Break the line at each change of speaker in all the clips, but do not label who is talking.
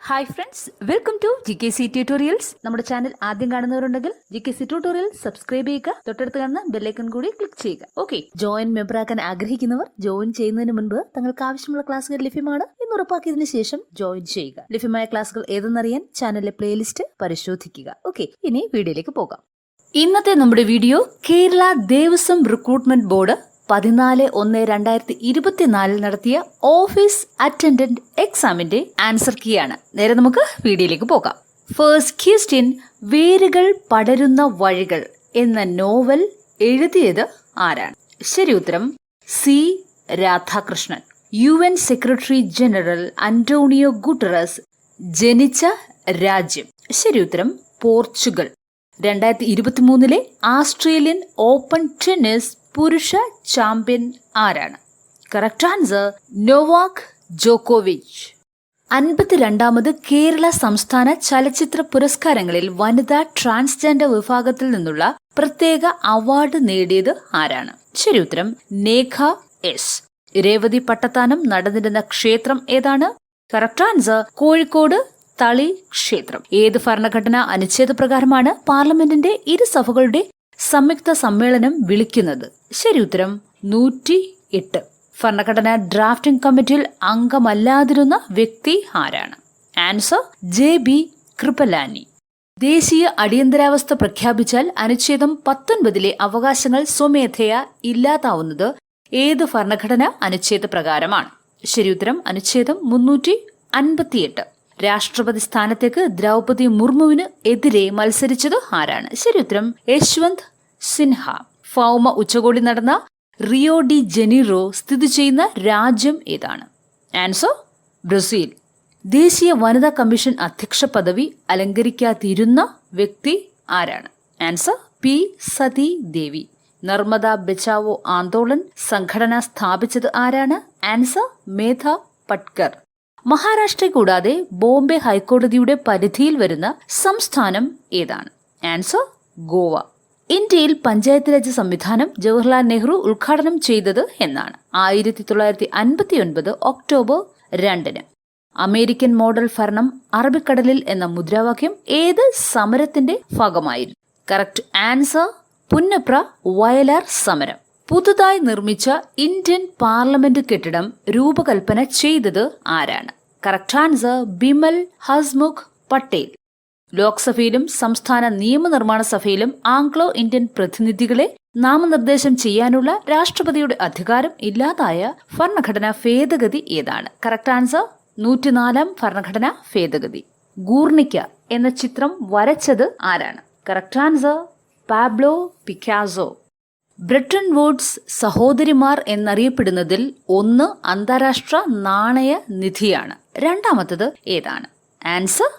Hi friends, welcome to GKC tutorials. നമ്മുടെ channel ആദ്യം കാണുന്നവരുണ്ടെങ്കിൽ GKC ട്യൂട്ടോറിയൽ സബ്സ്ക്രൈബ് ചെയ്യുക, തൊട്ടടുത്ത് കാണുന്ന ബെല്ലൈക്കൺ കൂടി ക്ലിക്ക് ചെയ്യുക. ഓക്കെ, ജോയിൻ മെമ്പർ ആക്കാൻ ആഗ്രഹിക്കുന്നവർ ജോയിൻ ചെയ്യുന്നതിന് മുൻപ് തങ്ങൾക്ക് ആവശ്യമുള്ള ക്ലാസുകൾ ലഭ്യമാണ് എന്ന് ഉറപ്പാക്കിയതിനു ശേഷം ജോയിൻ ചെയ്യുക. ലഭ്യമായ ക്ലാസുകൾ ഏതെന്നറിയാൻ ചാനലിലെ പ്ലേലിസ്റ്റ് പരിശോധിക്കുക. ഓക്കെ, ഇനി വീഡിയോയിലേക്ക് പോകാം. ഇന്നത്തെ നമ്മുടെ video Kerala Devaswom recruitment board 14/1/2024 നടത്തിയ ഓഫീസ് അറ്റൻഡന്റ് എക്സാമിന്റെ ആൻസർ കീ ആണ്. നേരെ നമുക്ക് വീഡിയോയിലേക്ക് പോകാം. ഫസ്റ്റ് ക്വസ്റ്റ്യൻ, വേരുകൾ പടരുന്ന വഴികൾ എന്ന നോവൽ എഴുതിയത് ആരാണ്? ശരി ഉത്തരം C Radhakrishnan. UN secretary general Antonio Guterres ജനിച്ച രാജ്യം? ശരി ഉത്തരം പോർച്ചുഗൽ. 2023 ആസ്ട്രേലിയൻ ഓപ്പൺ ടെന്നീസ് പുരുഷ ചാമ്പ്യൻ ആരാണ്? കറക്റ്റ് ആൻസർ നൊവാക് ജോക്കോവിച്ച്. 52ാമത് കേരള സംസ്ഥാന ചലച്ചിത്ര പുരസ്കാരങ്ങളിൽ വനിതാ ട്രാൻസ്ജെൻഡർ വിഭാഗത്തിൽ നിന്നുള്ള പ്രത്യേക അവാർഡ് നേടിയത് ആരാണ്? ശരി ഉത്തരം നേഖ എസ്. രേവതി പട്ടത്താനം നടന്നിരുന്ന ക്ഷേത്രം ഏതാണ്? കറക്റ്റ് ആൻസർ കോഴിക്കോട് തളി ക്ഷേത്രം. ഏത് ഭരണഘടനാ അനുച്ഛേദ പ്രകാരമാണ് പാർലമെന്റിന്റെ ഇരു സഭകളുടെ സംയുക്ത സമ്മേളനം വിളിക്കുന്നത്? ശരി ഉത്തരം 108. ഭരണഘടനാ ഡ്രാഫ്റ്റിംഗ് കമ്മിറ്റിയിൽ അംഗമല്ലാതിരുന്ന വ്യക്തി ആരാണ്? Answer JB Kripalani. ദേശീയ അടിയന്തരാവസ്ഥ പ്രഖ്യാപിച്ചാൽ അനുച്ഛേദം 19 അവകാശങ്ങൾ സ്വമേധയാ ഇല്ലാതാവുന്നത് ഏത് ഭരണഘടനാ അനുച്ഛേദ പ്രകാരമാണ്? ശരി ഉത്തരം അനുച്ഛേദം 358. രാഷ്ട്രപതി സ്ഥാനത്തേക്ക് ദ്രൗപദി മുർമുവിന് എതിരെ മത്സരിച്ചത് ആരാണ്? ശരി ഉത്തരം യശ്വന്ത് സിൻഹ. ഭൗമ ഉച്ചകോടി നടന്ന റിയോ ഡി ജനീറോ സ്ഥിതി ചെയ്യുന്ന രാജ്യം ഏതാണ്? Answer Brazil. ദേശീയ വനിതാ കമ്മീഷൻ അധ്യക്ഷ പദവി അലങ്കരിക്കാതിരുന്ന വ്യക്തി ആരാണ്? ആൻസർ P സതി ദേവി. നർമ്മദ ബച്ചാവോ ആന്തോളൻ സംഘടന സ്ഥാപിച്ചത് ആരാണ്? ആൻസർ മേധ പട്കർ. മഹാരാഷ്ട്ര കൂടാതെ ബോംബെ ഹൈക്കോടതിയുടെ പരിധിയിൽ വരുന്ന സംസ്ഥാനം ഏതാണ്? ആൻസർ ഗോവ. ഇന്ത്യയിൽ പഞ്ചായത്ത് രാജ് സംവിധാനം ജവഹർലാൽ നെഹ്റു ഉദ്ഘാടനം ചെയ്തത് എന്നാണ്? 1959 ഒക്ടോബർ 2. അമേരിക്കൻ മോഡൽ ഭരണം അറബിക്കടലിൽ എന്ന മുദ്രാവാക്യം ഏത് സമരത്തിന്റെ ഭാഗമായിരുന്നു? കറക്റ്റ് ആൻസർ പുന്നപ്ര വയലാർ സമരം. പുതുതായി നിർമ്മിച്ച ഇന്ത്യൻ പാർലമെന്റ് കെട്ടിടം രൂപകൽപ്പന ചെയ്തത് ആരാണ്? Correct answer Bimal Hasmukh Patel. ലോക്സഭയിലും സംസ്ഥാന നിയമനിർമ്മാണ സഭയിലും ആംഗ്ലോ ഇന്ത്യൻ പ്രതിനിധികളെ നാമനിർദ്ദേശം ചെയ്യാനുള്ള രാഷ്ട്രപതിയുടെ അധികാരം ഇല്ലാതായ ഭരണഘടനാ ഭേദഗതി ഏതാണ്? കറക്റ്റ് ആൻസർ 104 ഭരണഘടനാ ഭേദഗതി. ഗൂർണിക്ക എന്ന ചിത്രം വരച്ചത് ആരാണ്? Correct answer Pablo Picasso. Bretton Woods സഹോദരിമാർ എന്നറിയപ്പെടുന്നതിൽ ഒന്ന് അന്താരാഷ്ട്ര നാണയ നിധിയാണ്. രണ്ടാമത്തത് ഏതാണ്? ആൻസർ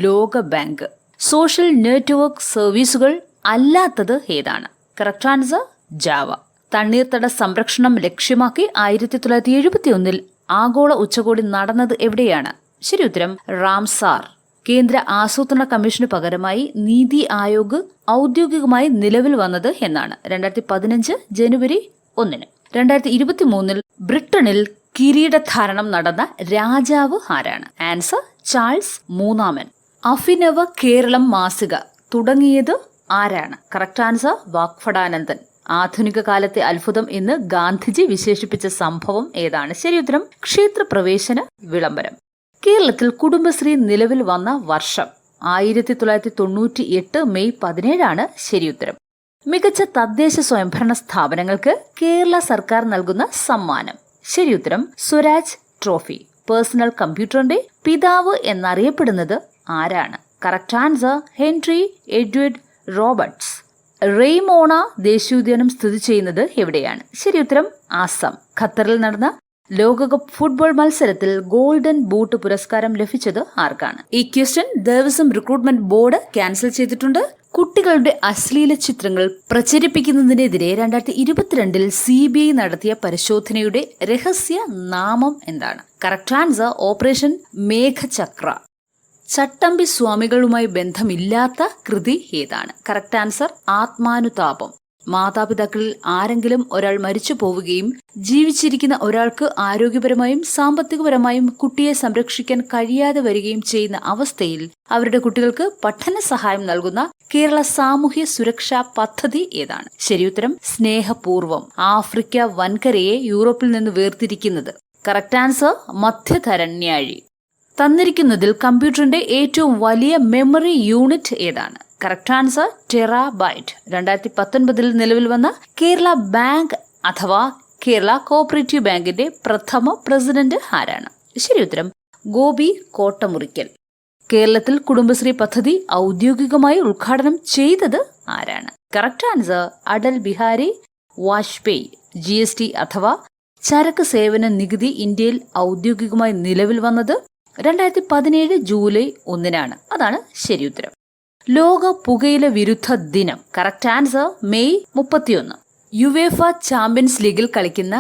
ലോക ബാങ്ക്. സോഷ്യൽ നെറ്റ്വർക്ക് സർവീസുകൾ അല്ലാത്തത് ഏതാണ്? Correct answer Java. തണ്ണീർത്തട സംരക്ഷണം ലക്ഷ്യമാക്കി 1971 ആഗോള ഉച്ചകോടി നടന്നത് എവിടെയാണ്? ശരി ഉത്തരം റാംസാർ. കേന്ദ്ര ആസൂത്രണ കമ്മീഷന് പകരമായി നീതി ആയോഗ് ഔദ്യോഗികമായി നിലവിൽ വന്നത് എന്നാണ്? 2015 ജനുവരി 1. 2023 ബ്രിട്ടനിൽ കിരീടധാരണം നടന്ന രാജാവ് ആരാണ്? ആൻസർ ചാൾസ് മൂന്നാമൻ. അഭിനവ കേരളം മാസിക തുടങ്ങിയത് ആരാണ്? Correct answer Vagbhatananda. ആധുനിക കാലത്തെ അത്ഭുതം എന്ന് ഗാന്ധിജി വിശേഷിപ്പിച്ച സംഭവം ഏതാണ്? ശരി ഉത്തരം ക്ഷേത്രപ്രവേശന വിളംബരം. കേരളത്തിൽ കുടുംബശ്രീ നിലവിൽ വന്ന വർഷം? 1998 മെയ് 17. ശരി ഉത്തരം. മികച്ച തദ്ദേശ സ്വയംഭരണ സ്ഥാപനങ്ങൾക്ക് കേരള സർക്കാർ നൽകുന്ന സമ്മാനം? ശരി ഉത്തരം സ്വരാജ് ട്രോഫി. പേഴ്സണൽ കമ്പ്യൂട്ടറിന്റെ പിതാവ് എന്നറിയപ്പെടുന്നത് ആരാണ്? Correct answer Henry Edward Roberts. Raimona ദേശീയോദ്യാനം സ്ഥിതി ചെയ്യുന്നത് എവിടെയാണ്? ശരി ഉത്തരം ആസാം. ഖത്തറിൽ നടന്ന ലോകകപ്പ് ഫുട്ബോൾ മത്സരത്തിൽ ഗോൾഡൻ ബൂട്ട് പുരസ്കാരം ലഭിച്ചത് ആർക്കാണ്? ഈ question Devaswom recruitment board cancel ചെയ്തിട്ടുണ്ട്. കുട്ടികളുടെ അശ്ലീല ചിത്രങ്ങൾ പ്രചരിപ്പിക്കുന്നതിനെതിരെ 2022 CBI നടത്തിയ പരിശോധനയുടെ രഹസ്യ നാമം എന്താണ്? Correct answer operation Meghachakra. Chattampi സ്വാമികളുമായി ബന്ധമില്ലാത്ത കൃതി ഏതാണ്? Correct answer Athmanuthapam. മാതാപിതാക്കളിൽ ആരെങ്കിലും ഒരാൾ മരിച്ചു പോവുകയും ജീവിച്ചിരിക്കുന്ന ഒരാൾക്ക് ആരോഗ്യപരമായും സാമ്പത്തികപരമായും കുട്ടിയെ സംരക്ഷിക്കാൻ കഴിയാതെ വരികയും ചെയ്യുന്ന അവസ്ഥയിൽ അവരുടെ കുട്ടികൾക്ക് പഠന സഹായം നൽകുന്ന കേരള സാമൂഹ്യ സുരക്ഷാ പദ്ധതി ഏതാണ്? ശരിയുത്തരം സ്നേഹപൂർവം. ആഫ്രിക്ക വൻകരയെ യൂറോപ്പിൽ നിന്ന് വേർതിരിക്കുന്നത്. Correct answer മധ്യധരണ്യാഴി. തന്നിരിക്കുന്നതിൽ കമ്പ്യൂട്ടറിന്റെ ഏറ്റവും വലിയ മെമ്മറി യൂണിറ്റ് ഏതാണ്? Correct answer terabyte. 2019 നിലവിൽ വന്ന കേരള ബാങ്ക് അഥവാ കേരള കോഓപ്പറേറ്റീവ് ബാങ്കിന്റെ പ്രഥമ പ്രസിഡന്റ് ആരാണ്? ശരിയുത്തരം ഗോപി കോട്ടമുറിക്കൽ. കേരളത്തിൽ കുടുംബശ്രീ പദ്ധതി ഔദ്യോഗികമായി ഉദ്ഘാടനം ചെയ്തത് ആരാണ്? Correct answer Atal Bihari Vajpayee. GST അഥവാ ചരക്ക് സേവന നികുതി ഇന്ത്യയിൽ ഔദ്യോഗികമായി നിലവിൽ വന്നത് 2017 ജൂലൈ 1 അതാണ് ശരിയുത്തരം. ലോക പുകയില വിരുദ്ധ ദിനം. Correct answer May 31. UEFA champions ലീഗിൽ കളിക്കുന്ന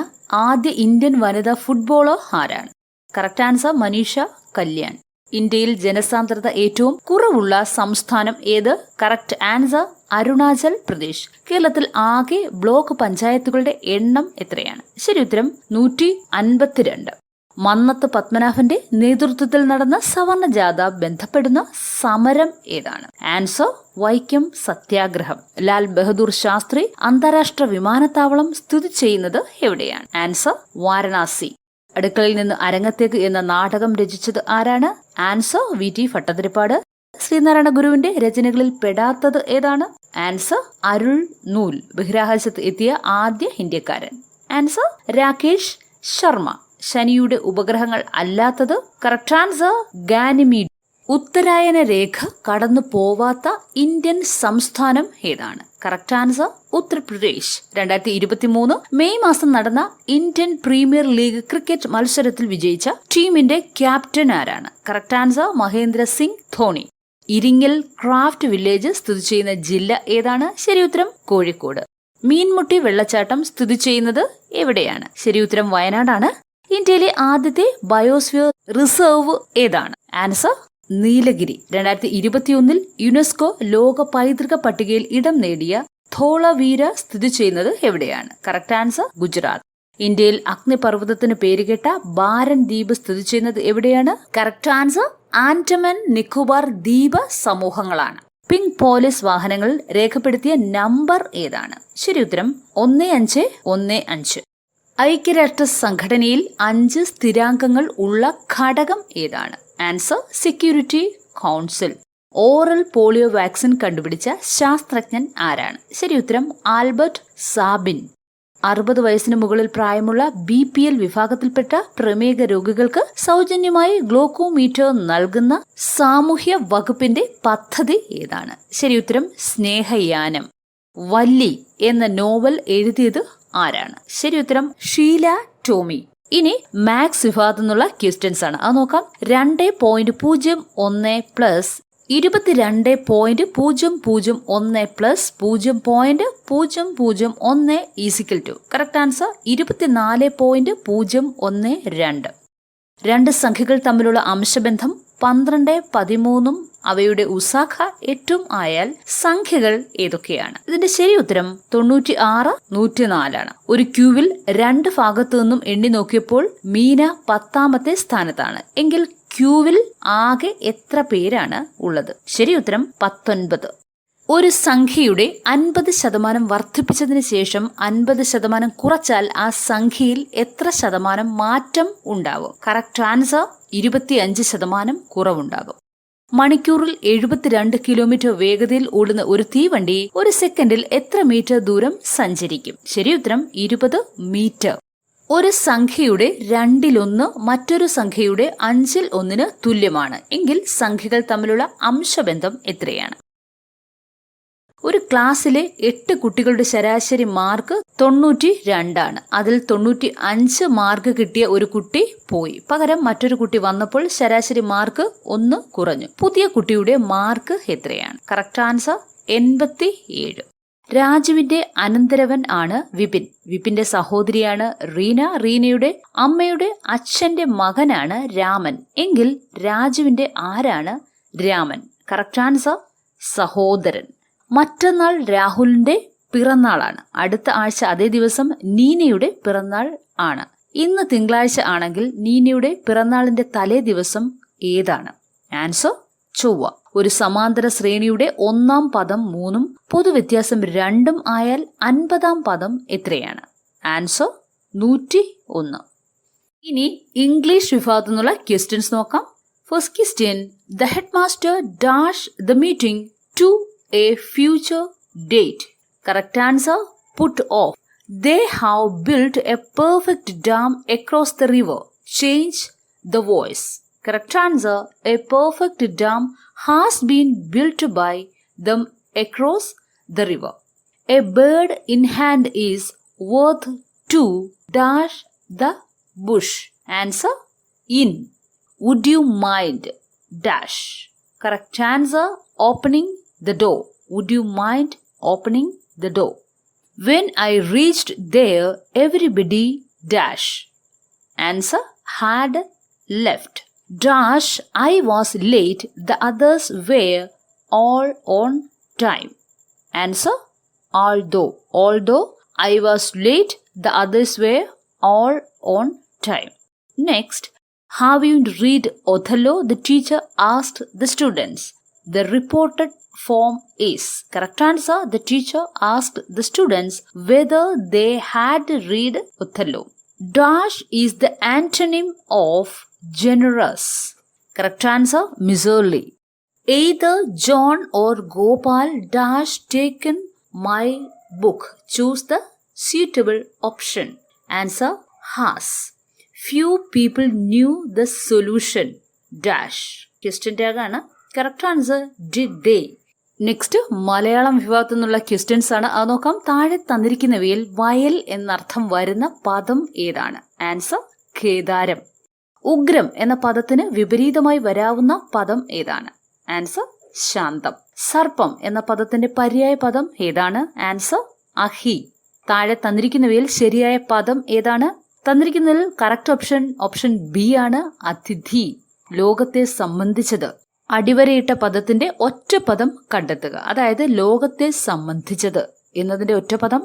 ആദ്യ ഇന്ത്യൻ വനിതാ ഫുട്ബോളർ ആരാണ്? Correct answer Manisha Kalyan. ഇന്ത്യയിൽ ജനസാന്ദ്രത ഏറ്റവും കുറവുള്ള സംസ്ഥാനം ഏത്? Correct answer Arunachal Pradesh. കേരളത്തിൽ ആകെ ബ്ലോക്ക് പഞ്ചായത്തുകളുടെ എണ്ണം എത്രയാണ്? ശരിയുത്തരം 152. മന്നത്ത് പത്മനാഭന്റെ നേതൃത്വത്തിൽ നടന്ന സവർണ ജാഥ ബന്ധപ്പെടുന്ന സമരം ഏതാണ്? ആൻസർ വൈക്കം സത്യാഗ്രഹം. ലാൽ ബഹദൂർ ശാസ്ത്രി അന്താരാഷ്ട്ര വിമാനത്താവളം സ്ഥിതി ചെയ്യുന്നത് എവിടെയാണ്? ആൻസർ വാരണാസി. അടുക്കളയിൽ നിന്ന് അരങ്ങത്തേക്ക് എന്ന നാടകം രചിച്ചത് ആരാണ്? Answer VT Bhattathiripad. ശ്രീനാരായണ ഗുരുവിന്റെ രചനകളിൽ പെടാത്തത് ഏതാണ്? ആൻസർ അരുൾ നൂൽ. ബഹിരാകാശത്ത് എത്തിയ ആദ്യ ഇന്ത്യക്കാരൻ? ആൻസർ രാകേഷ് ശർമ്മ. ശനിയുടെ ഉപഗ്രഹങ്ങൾ അല്ലാത്തത്? Correct answer Ganymede. ഉത്തരായന രേഖ കടന്നു പോവാത്ത ഇന്ത്യൻ സംസ്ഥാനം ഏതാണ്? Correct answer Uttar Pradesh. 2023 മെയ് മാസം നടന്ന ഇന്ത്യൻ പ്രീമിയർ ലീഗ് ക്രിക്കറ്റ് മത്സരത്തിൽ വിജയിച്ച ടീമിന്റെ ക്യാപ്റ്റൻ ആരാണ്? Correct answer Mahendra Singh Dhoni. Iringal craft village സ്ഥിതി ചെയ്യുന്ന ജില്ല ഏതാണ്? ശരിയുത്തരം കോഴിക്കോട്. മീൻമുട്ടി വെള്ളച്ചാട്ടം സ്ഥിതി ചെയ്യുന്നത് എവിടെയാണ്? ശരിയുത്തരം വയനാടാണ്. ഇന്ത്യയിലെ ആദ്യത്തെ ബയോസ്ഫിയർ റിസർവ് ഏതാണ്? ആൻസർ നീലഗിരി. 2021 യുനെസ്കോ ലോക പൈതൃക പട്ടികയിൽ ഇടം നേടിയ ധോളവീര സ്ഥിതി ചെയ്യുന്നത് എവിടെയാണ്? Correct answer Gujarat. ഇന്ത്യയിൽ അഗ്നിപർവ്വതത്തിന് പേരുകേട്ട ബാരൻ ദ്വീപ് സ്ഥിതി ചെയ്യുന്നത് എവിടെയാണ്? കറക്റ്റ് ആൻസർ ആൻഡമാൻ നിക്കോബാർ ദ്വീപ സമൂഹങ്ങളാണ്. പിങ്ക് പോലീസ് വാഹനങ്ങൾ രേഖപ്പെടുത്തിയ നമ്പർ ഏതാണ്? ശരിയുത്തരം 1515. ഐക്യരാഷ്ട്ര സംഘടനയിൽ 5 സ്ഥിരാംഗങ്ങൾ ഉള്ള ഘടകം ഏതാണ്? Answer security council. Oral polio vaccine കണ്ടുപിടിച്ച ശാസ്ത്രജ്ഞൻ ആരാണ്? ശരിയുത്തരം ആൽബർട്ട് സാബിൻ. 60 വയസ്സിന് മുകളിൽ പ്രായമുള്ള BPL വിഭാഗത്തിൽപ്പെട്ട പ്രമേഹ രോഗികൾക്ക് സൗജന്യമായി ഗ്ലോക്കോമീറ്റർ നൽകുന്ന സാമൂഹ്യ വകുപ്പിന്റെ പദ്ധതി ഏതാണ്? ശരിയുത്തരം സ്നേഹയാനം. വല്ലി എന്ന നോവൽ എഴുതിയത് ആരാണ്? ശരിയുത്തരം ഷീല ടോമി. ഇനി മാത്സ് വിഭാഗത്തിൽ നിന്നുള്ള ക്വസ്റ്റ്യൻസ് ആണ്. അത് നോക്കാം. 2.01 plus 22.001 plus 0.001 is equal to. Correct answer 24.012. രണ്ട് സംഖ്യകൾ തമ്മിലുള്ള അംശബന്ധം 12, 13 അവയുടെ ഉസാഖ 8 ആയാൽ സംഖ്യകൾ ഏതൊക്കെയാണ്? ഇതിന്റെ ശരി ഉത്തരം 96, 104 ആണ്. ഒരു ക്യൂവിൽ 2 ഭാഗത്തു നിന്നും എണ്ണി നോക്കിയപ്പോൾ മീന 10ാമത്തെ സ്ഥാനത്താണ്. എങ്കിൽ ക്യൂവിൽ ആകെ എത്ര പേരാണ് ഉള്ളത്? ശരി ഉത്തരം 19. ഒരു സംഖ്യയുടെ 50% വർദ്ധിപ്പിച്ചതിന് ശേഷം 50% കുറച്ചാൽ ആ സംഖ്യയിൽ എത്ര ശതമാനം മാറ്റം ഉണ്ടാവും? Correct answer 25% കുറവുണ്ടാകും. മണിക്കൂറിൽ 72 കിലോമീറ്റർ വേഗതയിൽ ഓടുന്ന ഒരു തീവണ്ടി ഒരു സെക്കൻഡിൽ എത്ര മീറ്റർ ദൂരം സഞ്ചരിക്കും? ശരിയുത്തരം 20 മീറ്റർ. ഒരു സംഖ്യയുടെ 2/1 മറ്റൊരു സംഖ്യയുടെ 5/1 തുല്യമാണ് എങ്കിൽ സംഖ്യകൾ തമ്മിലുള്ള അംശബന്ധം എത്രയാണ്? ഒരു ക്ലാസ്സിലെ 8 കുട്ടികളുടെ ശരാശരി മാർക്ക് 92 ആണ്. അതിൽ 95 മാർക്ക് കിട്ടിയ ഒരു കുട്ടി പോയി. പകരം മറ്റൊരു കുട്ടി വന്നപ്പോൾ ശരാശരി മാർക്ക് 1 കുറഞ്ഞു. പുതിയ കുട്ടിയുടെ മാർക്ക് എത്രയാണ്? Correct answer 87. രാജുവിന്റെ അനന്തരവൻ ആണ് വിപിൻ. വിപിന്റെ സഹോദരിയാണ് റീന. റീനയുടെ അമ്മയുടെ അച്ഛന്റെ മകനാണ് രാമൻ. എങ്കിൽ രാജുവിന്റെ ആരാണ് രാമൻ? കറക്റ്റ് ആൻസർ സഹോദരൻ. മറ്റന്നാൾ രാഹുലിന്റെ പിറന്നാളാണ്. അടുത്ത ആഴ്ച അതേ ദിവസം നീനയുടെ പിറന്നാൾ ആണ്. ഇന്ന് തിങ്കളാഴ്ച ആണെങ്കിൽ നീനയുടെ പിറന്നാളിന്റെ തലേ ദിവസം ഏതാണ്? ആൻസർ ചൊവ്വ. ഒരു സമാന്തര ശ്രേണിയുടെ ഒന്നാം പദം 3 പൊതുവ്യത്യാസം 2 ആയാൽ 50-ാം പദം എത്രയാണ്? ആൻസർ 101. ഇനി ഇംഗ്ലീഷ് വിഭാഗത്തു നിന്നുള്ള ക്വസ്റ്റ്യൻസ് നോക്കാം. First question, the head master dash the meeting to a future date. Correct answer put off. They have built a perfect dam across the river. Change the voice. Correct answer, a perfect dam has been built by them across the river. A bird in hand is worth 2 dash the bush. Answer, in. Would you mind dash? Correct answer, opening the door. Would you mind opening the door? When I reached there, everybody dash. Answer, had left. Dash, I was late, the others were all on time. Answer, although. Although I was late, the others were all on time. Next, have you read Othello? The teacher asked the students. The reported form is. Correct answer, the teacher asked the students whether they had read Othello. Dash is the antonym of generous. Correct answer, miserly. Either John or Gopal dash taken my book. Choose the suitable option. Answer, has. Few people knew the solution. Dash. Question tag ആണ്. Correct answer, did they. Next Malayalam വിഭാഗത്തു നിന്നുള്ള questions ആണ്. അത് നോക്കാം. താഴെ തന്നിരിക്കുന്നവയിൽ വയൽ എന്നർത്ഥം വരുന്ന പദം ഏതാണ്? ആൻസർ, കേദാരം. ഉഗ്രം എന്ന പദത്തിന് വിപരീതമായി വരാവുന്ന പദം ഏതാണ്? ആൻസർ, ശാന്തം. സർപ്പം എന്ന പദത്തിന്റെ പര്യായ പദം ഏതാണ്? ആൻസർ, അഹി. താഴെ തന്നിരിക്കുന്നവയിൽ ശരിയായ പദം ഏതാണ്? തന്നിരിക്കുന്നതിൽ കറക്റ്റ് ഓപ്ഷൻ ബി ആണ്, അതിഥി. ലോകത്തെ സംബന്ധിച്ചത്. അടിവരയിട്ട പദത്തിന്റെ ഒറ്റ പദം കണ്ടെത്തുക. അതായത് ലോകത്തെ സംബന്ധിച്ചത് എന്നതിന്റെ ഒറ്റ പദം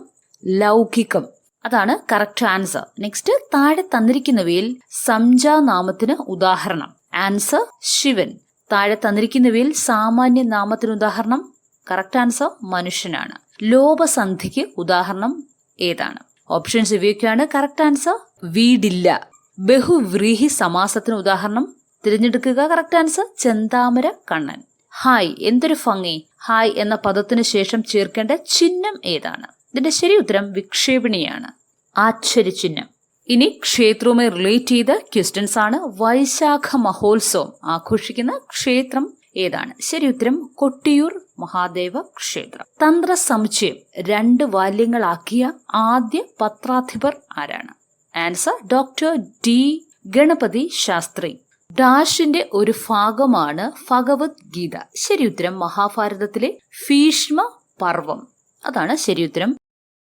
ലൗകികം. അതാണ് കറക്റ്റ് ആൻസർ. നെക്സ്റ്റ്, താഴെ തന്നിരിക്കുന്നവയിൽ സംജാനാമത്തിന് ഉദാഹരണം. ആൻസർ, ശിവൻ. താഴെ തന്നിരിക്കുന്നവയിൽ സാമാന്യ നാമത്തിന് ഉദാഹരണം. കറക്റ്റ് ആൻസർ, മനുഷ്യനാണ്. ലോപസന്ധിക്ക് ഉദാഹരണം ഏതാണ്? ഓപ്ഷൻസ് ഇവയൊക്കെയാണ്. കറക്റ്റ് ആൻസർ, വീടില്ല. ബഹുവ്രീഹി സമാസത്തിന് ഉദാഹരണം തിരഞ്ഞെടുക്കുക. കറക്റ്റ് ആൻസർ, ചെന്താമര കണ്ണൻ. ഹായ്, എന്തൊരു ഭംഗി. ഹായ് എന്ന പദത്തിന് ശേഷം ചേർക്കേണ്ട ചിഹ്നം ഏതാണ്? ഇതിന്റെ ശരി ഉത്തരം വിക്ഷേപണിയാണ്, ആശ്ചര്യചിഹ്നം. ഇനി ക്ഷേത്രവുമായി റിലേറ്റ് ചെയ്ത ക്വസ്റ്റ്യൻസ് ആണ്. വൈശാഖ മഹോത്സവം ആഘോഷിക്കുന്ന ക്ഷേത്രം ഏതാണ്? ശരി ഉത്തരം കൊട്ടിയൂർ മഹാദേവ ക്ഷേത്രം. തന്ത്ര സമുച്ചയം 2 വാല്യങ്ങളാക്കിയ ആദ്യ പത്രാധിപർ ആരാണ്? Answer, doctor D Ganapathi Shastri. ഡാഷിന്റെ ഒരു ഭാഗമാണ് ഭഗവത് ഗീത. ശരി ഉത്തരം മഹാഭാരതത്തിലെ ഭീഷ്മ പർവം. അതാണ് ശരി ഉത്തരം.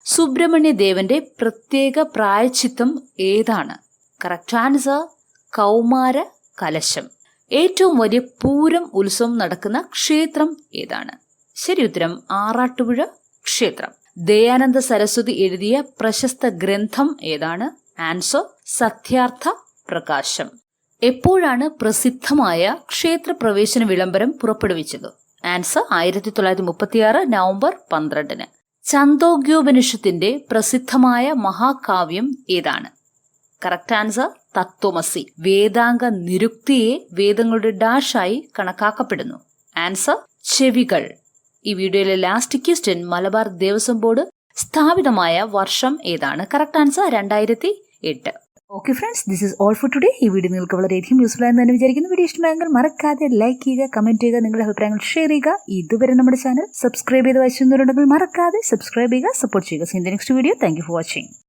സുബ്രഹ്മണ്യ ദേവന്റെ പ്രത്യേക പ്രായശ്ചിത്തം ഏതാണ്? കറക്റ്റ് ആൻസർ, കൗമാര കലശം. ഏറ്റവും വലിയ പൂരം ഉത്സവം നടക്കുന്ന ക്ഷേത്രം ഏതാണ്? ശരി ഉത്തരം ആറാട്ടുപുഴ ക്ഷേത്രം. ദയാനന്ദ സരസ്വതി എഴുതിയ പ്രശസ്ത ഗ്രന്ഥം ഏതാണ്? ആൻസർ, സത്യാർത്ഥ പ്രകാശം. എപ്പോഴാണ് പ്രസിദ്ധമായ ക്ഷേത്രപ്രവേശന വിളംബരം പുറപ്പെടുവിച്ചത്? Answer, 1936 November 12. ഛാന്തോഗ്യോപനിഷത്തിന്റെ പ്രസിദ്ധമായ മഹാകാവ്യം ഏതാണ്? കറക്റ്റ് ആൻസർ, തത്വമസി. വേദാംഗ നിരുക്തിയെ വേദങ്ങളുടെ ഡാഷായി കണക്കാക്കപ്പെടുന്നു. ആൻസർ, ചെവികൾ. ഈ വീഡിയോയിലെ last question, Malabar Devaswom board സ്ഥാപിതമായ വർഷം ഏതാണ്? Correct answer, 2008. Okay friends, this is all for today. ഈ വീഡിയോ നിങ്ങൾക്ക് വളരെയധികം യൂസ്ഫുൾ ആയെന്ന് തന്നെ വിചാരിക്കുന്നു. വീഡിയോ ഇഷ്ടമായെങ്കിൽ മറക്കാതെ ലൈക്ക് ചെയ്യുക, കമന്റ് ചെയ്യുക, നിങ്ങളുടെ അഭിപ്രായങ്ങൾ ഷെയർ ചെയ്യുക. ഇതുവരെ നമ്മുടെ ചാനൽ സബ്സ്ക്രൈബ് ചെയ്ത് വായിച്ചിട്ടുണ്ടെങ്കിൽ മറക്കാതെ സബ്സ്ക്രൈബ് ചെയ്യുക, സപ്പോർട്ട് ചെയ്യുക. See in the next video. Thank you for watching.